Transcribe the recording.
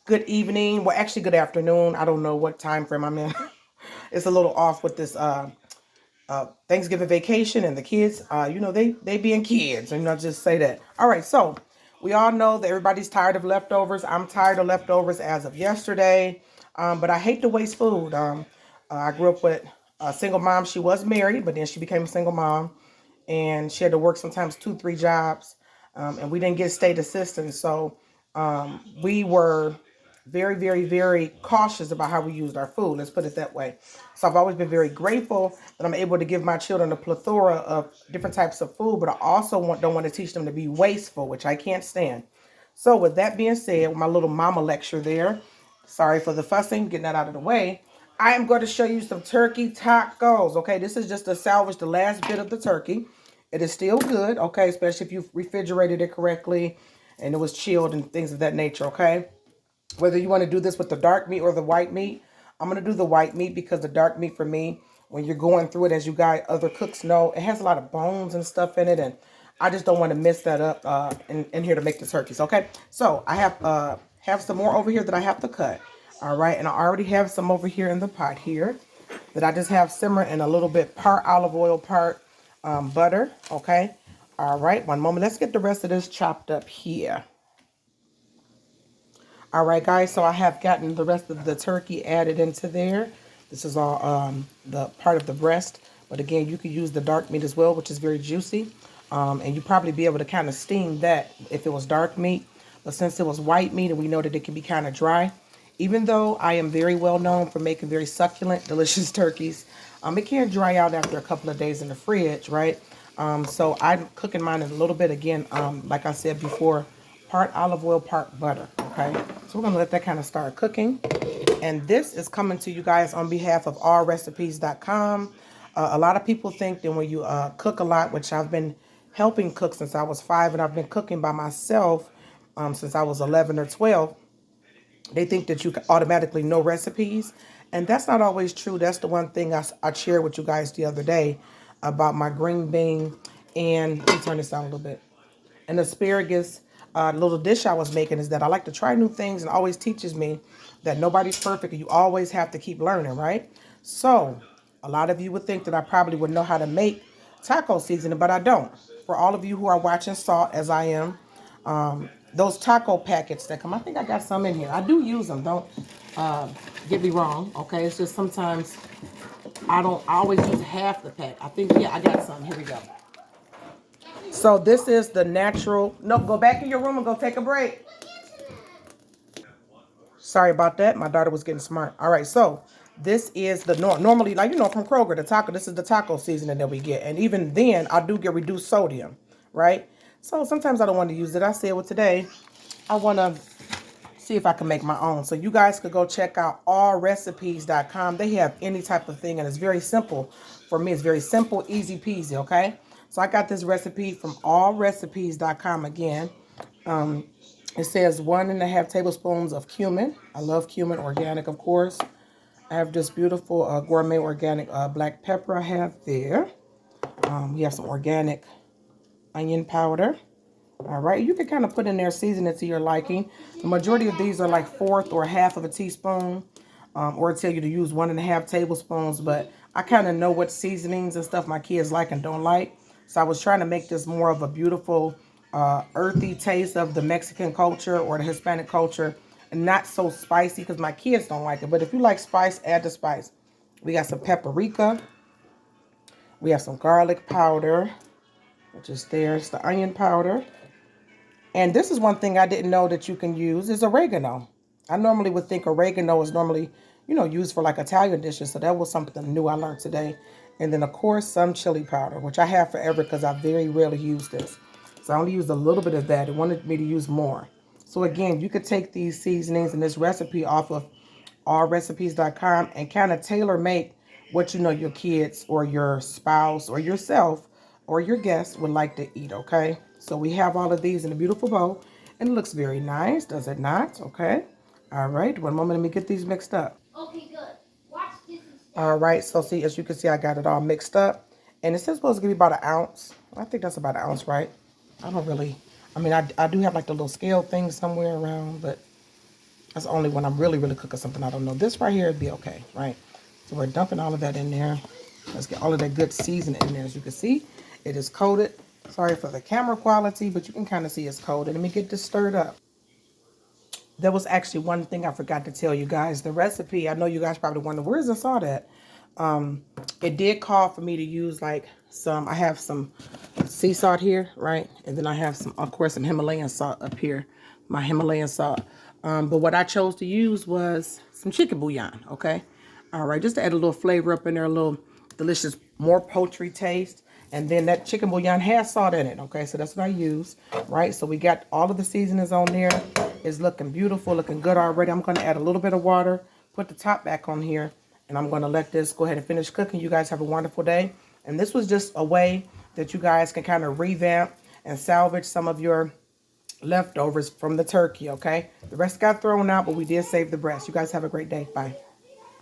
Good evening. Well, actually, good afternoon. I don't know what time frame I'm in. It's a little off with this Thanksgiving vacation and the kids. They being kids, and I'll just say that. All right, so we all know that everybody's tired of leftovers. I'm tired of leftovers as of yesterday, but I hate to waste food. I grew up with a single mom. She was married, but then she became a single mom, and she had to work sometimes two, three jobs, and we didn't get state assistance, so we were very, very, very cautious about how we used our food. Let's put it that way. So I've always been very grateful that I'm able to give my children a plethora of different types of food, but I also don't want to teach them to be wasteful, which I can't stand. So with that being said, my little mama lecture there, sorry for the fussing, getting that out of the way. I am going to show you some turkey tacos. Okay, this is just to salvage the last bit of the turkey. It is still good, okay, especially if you refrigerated it correctly and it was chilled and things of that nature, okay? Whether you want to do this with the dark meat or the white meat, I'm going to do the white meat because the dark meat for me, when you're going through it, as you guys, other cooks know, it has a lot of bones and stuff in it, and I just don't want to mess that up in here to make the turkeys, okay? So I have some more over here that I have to cut, all right? And I already have some over here in the pot here that I just have simmering in a little bit, part olive oil, part butter, okay? All right, one moment. Let's get the rest of this chopped up here. All right, guys, so I have gotten the rest of the turkey added into there. This is all the part of the breast. But again, you could use the dark meat as well, which is very juicy. And you probably be able to kind of steam that if it was dark meat. But since it was white meat and we know that it can be kind of dry, even though I am very well known for making very succulent, delicious turkeys, it can dry out after a couple of days in the fridge, right? So I'm cooking mine in a little bit again, like I said before, part olive oil, part butter, okay? So we're gonna let that kind of start cooking. And this is coming to you guys on behalf of allrecipes.com. A lot of people think that when you cook a lot, which I've been helping cook since I was 5, and I've been cooking by myself since I was 11 or 12, they think that you can automatically know recipes. And that's not always true. That's the one thing I shared with you guys the other day about my green bean and, let me turn this down a little bit, an asparagus little dish I was making, is that I like to try new things, and always teaches me that nobody's perfect and you always have to keep learning, right? So a lot of you would think that I probably would know how to make taco seasoning, but I don't. For all of you who are watching salt as I am, those taco packets that come, I think I got some in here. I do use them, don't uh, get me wrong, okay? It's just sometimes I always use half the pack. I think, yeah, I got some. Here we go. So this is the natural. No, go back in your room and go take a break. Sorry about that. My daughter was getting smart. All right, so this is the normally, like, from Kroger, the taco. This is the taco seasoning that we get, and even then, I do get reduced sodium, right? So sometimes I don't want to use it. I said, well, today I want to see if I can make my own. So you guys could go check out allrecipes.com. They have any type of thing, and it's very simple. For me, it's very simple, easy peasy, okay? So I got this recipe from allrecipes.com again. It says 1.5 tablespoons of cumin. I love cumin, organic, of course. I have this beautiful gourmet organic black pepper I have there. We have some organic onion powder. All right, you can kind of put in there, season it to your liking. The majority of these are like fourth or half of a teaspoon, or tell you to use 1.5 tablespoons. But I kind of know what seasonings and stuff my kids like and don't like. So I was trying to make this more of a beautiful, earthy taste of the Mexican culture or the Hispanic culture, and not so spicy because my kids don't like it. But if you like spice, add the spice. We got some paprika. We have some garlic powder, which is there. It's the onion powder. And this is one thing I didn't know that you can use is oregano. I normally would think oregano is normally, used for like Italian dishes. So that was something new I learned today. And then, of course, some chili powder, which I have forever because I very rarely use this. So I only used a little bit of that. It wanted me to use more. So again, you could take these seasonings and this recipe off of allrecipes.com and kind of tailor make what your kids or your spouse or yourself or your guests would like to eat, okay? So we have all of these in a beautiful bowl, and it looks very nice, does it not? Okay. All right, one moment, let me get these mixed up. Okay, good. Watch this instead. All right, so see, as you can see, I got it all mixed up, and it says supposed to give me about an ounce. I think that's about an ounce, right? I don't really, I mean, I do have like the little scale thing somewhere around, but That's only when I'm really, really cooking something I don't know. This right here would be okay, right? So we're dumping all of that in there. Let's get all of that good seasoning in there. As you can see, it is coated. Sorry for the camera quality, but you can kind of see it's coated. Let me get this stirred up. There was actually one thing I forgot to tell you guys. The recipe, I know you guys probably wonder, where's I saw that? It did call for me to use like I have some sea salt here, right? And then I have some, of course, some Himalayan salt up here, my Himalayan salt. But what I chose to use was some chicken bouillon, okay? All right, just to add a little flavor up in there, a little delicious, more poultry taste. And then that chicken bouillon has salt in it, okay? So that's what I use, right? So we got all of the seasonings on there. It's looking beautiful, looking good already. I'm going to add a little bit of water, put the top back on here, and I'm going to let this go ahead and finish cooking. You guys have a wonderful day. And this was just a way that you guys can kind of revamp and salvage some of your leftovers from the turkey, okay? The rest got thrown out, but we did save the breast. You guys have a great day. Bye.